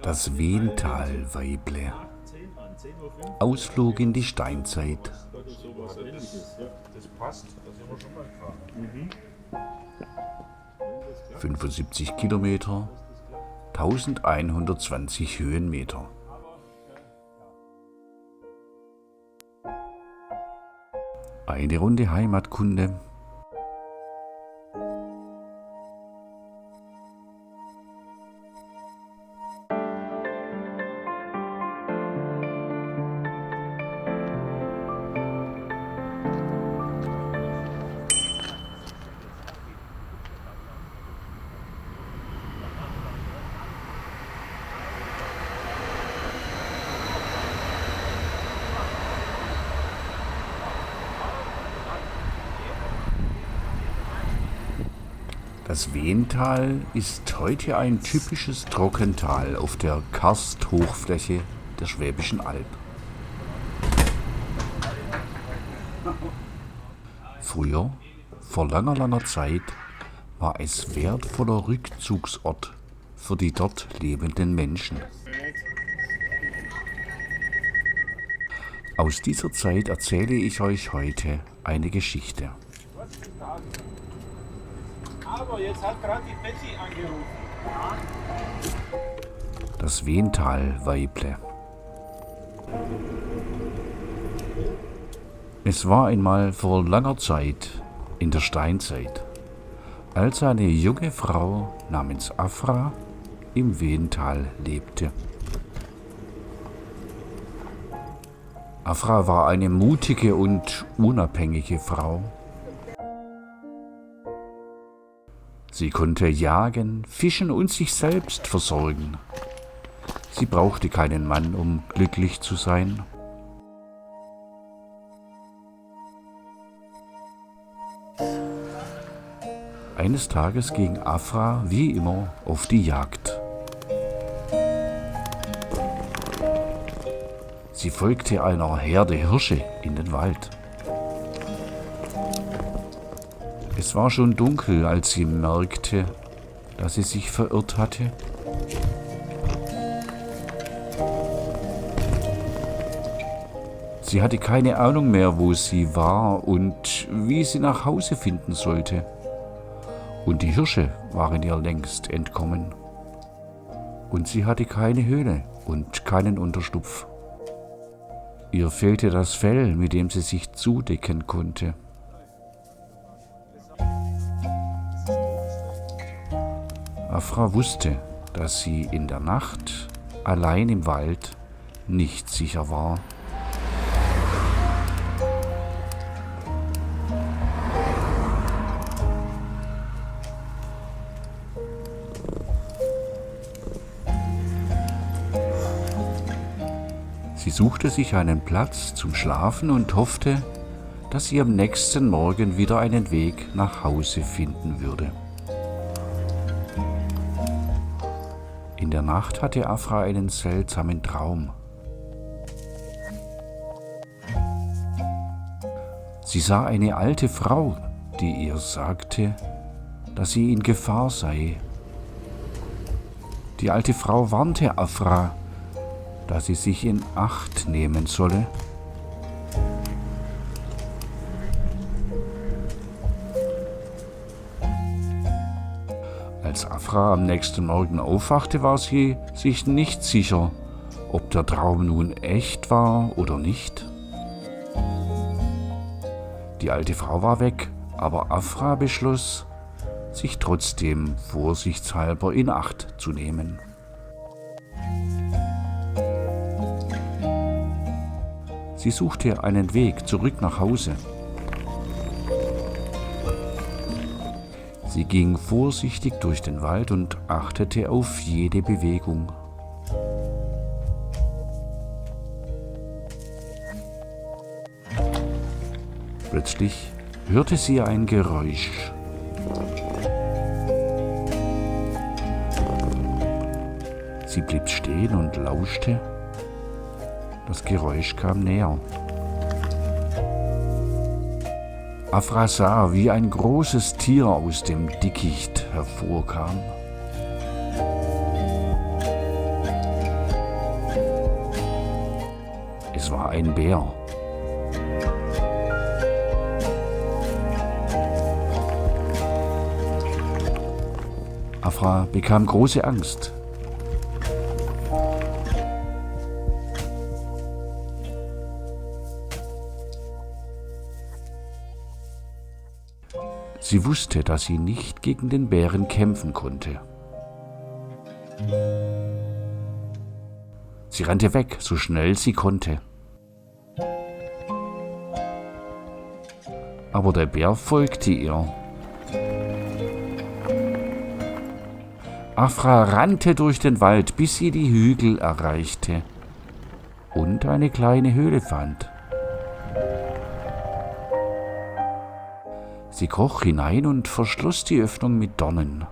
Das Wental-Weible. Ausflug in die Steinzeit. Das passt, da sind wir schon mal gefahren. 75 Kilometer, 1120 Höhenmeter. Eine Runde Heimatkunde. Das Wental ist heute ein typisches Trockental auf der Karsthochfläche der Schwäbischen Alb. Früher, vor langer Zeit, war es wertvoller Rückzugsort für die dort lebenden Menschen. Aus dieser Zeit erzähle ich euch heute eine Geschichte. Aber jetzt hat gerade die Betty angerufen. Das Wental-Weible. Es war einmal vor langer Zeit, in der Steinzeit, als eine junge Frau namens Afra im Wental lebte. Afra war eine mutige und unabhängige Frau. Sie konnte jagen, fischen und sich selbst versorgen. Sie brauchte keinen Mann, um glücklich zu sein. Eines Tages ging Afra wie immer auf die Jagd. Sie folgte einer Herde Hirsche in den Wald. Es war schon dunkel, als sie merkte, dass sie sich verirrt hatte. Sie hatte keine Ahnung mehr, wo sie war und wie sie nach Hause finden sollte. Und die Hirsche waren ihr längst entkommen. Und sie hatte keine Höhle und keinen Unterschlupf. Ihr fehlte das Fell, mit dem sie sich zudecken konnte. Afra wusste, dass sie in der Nacht allein im Wald nicht sicher war. Sie suchte sich einen Platz zum Schlafen und hoffte, dass sie am nächsten Morgen wieder einen Weg nach Hause finden würde. In der Nacht hatte Afra einen seltsamen Traum. Sie sah eine alte Frau, die ihr sagte, dass sie in Gefahr sei. Die alte Frau warnte Afra, dass sie sich in Acht nehmen solle. Als Afra am nächsten Morgen aufwachte, war sie sich nicht sicher, ob der Traum nun echt war oder nicht. Die alte Frau war weg, aber Afra beschloss, sich trotzdem vorsichtshalber in Acht zu nehmen. Sie suchte einen Weg zurück nach Hause. Sie ging vorsichtig durch den Wald und achtete auf jede Bewegung. Plötzlich hörte sie ein Geräusch. Sie blieb stehen und lauschte. Das Geräusch kam näher. Afra sah, wie ein großes Tier aus dem Dickicht hervorkam. Es war ein Bär. Afra bekam große Angst. Sie wusste, dass sie nicht gegen den Bären kämpfen konnte. Sie rannte weg, so schnell sie konnte. Aber der Bär folgte ihr. Afra rannte durch den Wald, bis sie die Hügel erreichte und eine kleine Höhle fand. Sie kroch hinein und verschloss die Öffnung mit Dornen.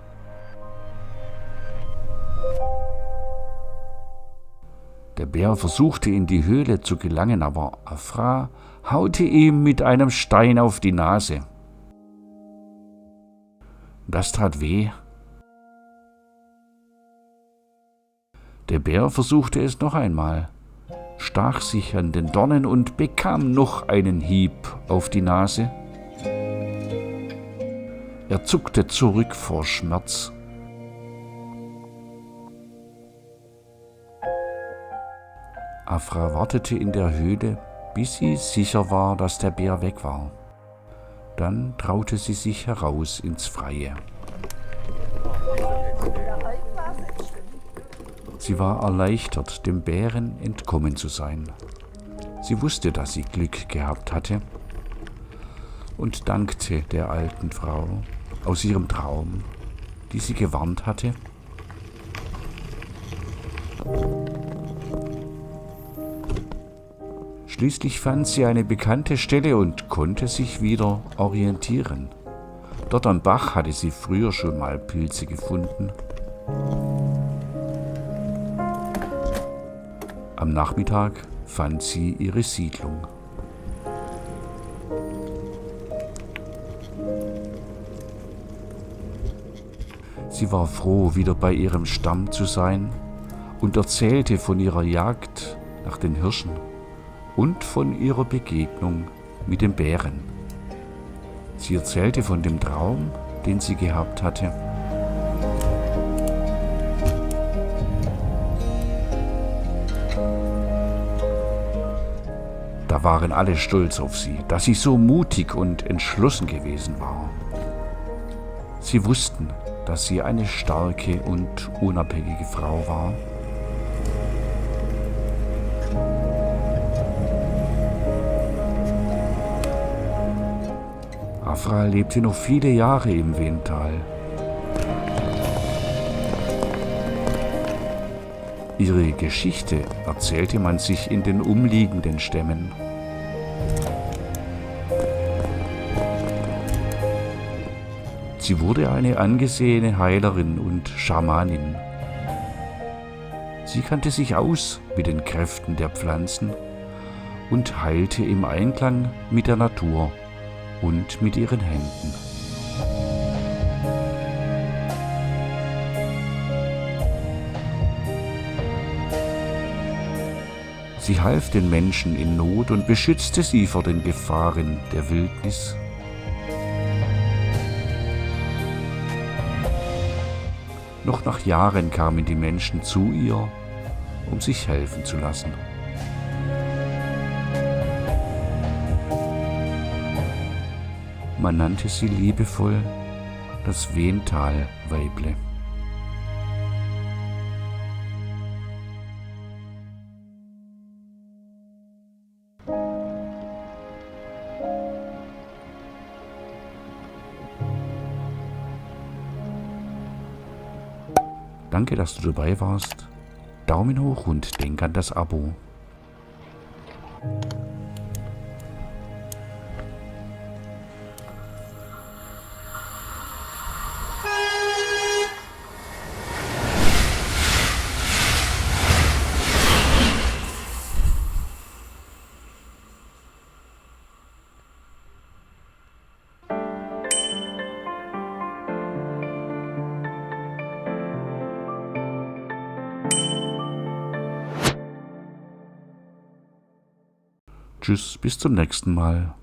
Der Bär versuchte in die Höhle zu gelangen, aber Afra haute ihm mit einem Stein auf die Nase. Das tat weh. Der Bär versuchte es noch einmal, stach sich an den Dornen und bekam noch einen Hieb auf die Nase. Er zuckte zurück vor Schmerz. Afra wartete in der Höhle, bis sie sicher war, dass der Bär weg war. Dann traute sie sich heraus ins Freie. Sie war erleichtert, dem Bären entkommen zu sein. Sie wusste, dass sie Glück gehabt hatte und dankte der alten Frau aus ihrem Traum, die sie gewarnt hatte. Schließlich fand sie eine bekannte Stelle und konnte sich wieder orientieren. Dort am Bach hatte sie früher schon mal Pilze gefunden. Am Nachmittag fand sie ihre Siedlung. Sie war froh, wieder bei ihrem Stamm zu sein und erzählte von ihrer Jagd nach den Hirschen und von ihrer Begegnung mit dem Bären. Sie erzählte von dem Traum, den sie gehabt hatte. Da waren alle stolz auf sie, dass sie so mutig und entschlossen gewesen war. Sie wussten, dass sie eine starke und unabhängige Frau war. Afra lebte noch viele Jahre im Wental. Ihre Geschichte erzählte man sich in den umliegenden Stämmen. Sie wurde eine angesehene Heilerin und Schamanin. Sie kannte sich aus mit den Kräften der Pflanzen und heilte im Einklang mit der Natur und mit ihren Händen. Sie half den Menschen in Not und beschützte sie vor den Gefahren der Wildnis. Noch nach Jahren kamen die Menschen zu ihr, um sich helfen zu lassen. Man nannte sie liebevoll das Wental-Weible. Danke, dass du dabei warst. Daumen hoch und denk an das Abo. Tschüss, bis zum nächsten Mal.